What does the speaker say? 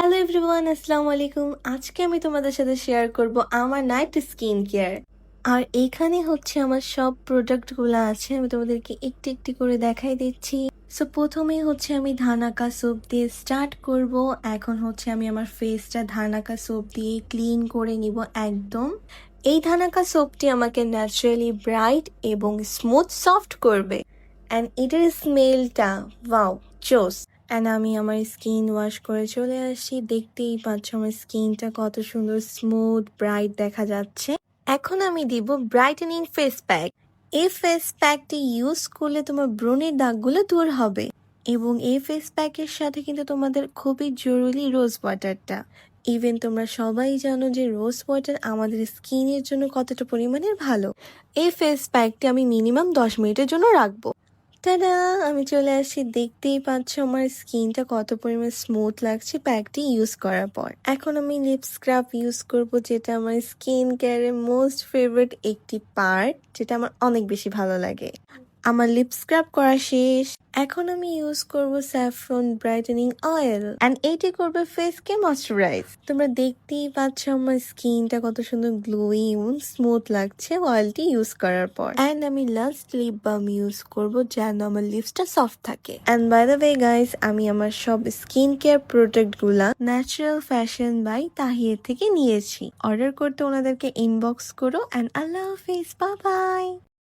Hello everyone, আসসালামু আলাইকুম। আজকে আমি তোমাদের সাথে শেয়ার করব আমার নাইট স্কিন কেয়ার। আর এইখানে হচ্ছে আমার সব প্রোডাক্টগুলো আছে, আমি তোমাদেরকে একটু একটু করে দেখাই দিচ্ছি। সো প্রথমেই হচ্ছে আমি ধানাকা সোপ দিয়ে স্টার্ট করব। এখন হচ্ছে আমি আমার ফেসটা ধানাকা সোপ দিয়ে ক্লিন করে নিব একদম। এই ধানাকা সোপটি আমাকে ন্যাচারালি ব্রাইট এবং স্মুথ সফট করবে। অ্যান্ড এটার স্মেলটা ওয়াও, জোস। অ্যান্ড আমি আমার স্কিন ওয়াশ করে চলে আসি। দেখতেই পাচ্ছ আমার স্কিনটা কত সুন্দর স্মুথ ব্রাইট দেখা যাচ্ছে। এখন আমি দিব ব্রাইটেনিং ফেস প্যাক। এই ফেস প্যাকটি ইউজ করলে তোমার ব্রণের দাগগুলো দূর হবে। এবং এই ফেস প্যাকের সাথে কিন্তু তোমাদের খুবই জরুরি রোজ ওয়াটারটা। ইভেন তোমরা সবাই জানো যে রোজ ওয়াটার আমাদের স্কিনের জন্য কতটা পরিমাণের ভালো। এই ফেস প্যাকটি আমি মিনিমাম 10 মিনিটের জন্য রাখবো। টাডা! আমি চলে আসি। দেখতেই পাচ্ছ আমার স্কিনটা কত পরিমাণ স্মুথ লাগছে প্যাকটি ইউজ করার পর। এখন আমি লিপ স্ক্রাব ইউজ করব, যেটা আমার স্কিন কেয়ারের মোস্ট ফেভারিট একটি পার্ট, যেটা আমার অনেক বেশি ভালো লাগে। আমার লিপ স্ক্রাব করা শেষ। এখন আমি ইউজ করব স্যাফরন ব্রাইটেনিং অয়েল এন্ড এইটি করবে ফেসকে ময়শ্চারাইজ। তোমরা দেখতেই পাচ্ছ আমার স্কিনটা কত সুন্দর গ্লোয়িং এবং স্মুথ লাগছে অয়েলটি ইউজ করার পর। এন্ড আমি লাস্ট লিপ বাম ইউজ করব যেন আমার লিপসটা সফট থাকে। And by the way guys, আমি আমার সব স্কিন কেয়ার প্রোডাক্ট গুলা ন্যাচারাল ফ্যাশন বাই তাহির থেকে নিয়েছি। অর্ডার করতে ওনাদেরকে ইনবক্স করো। এন্ড আল্লাহ হাফিজ, বাই বাই।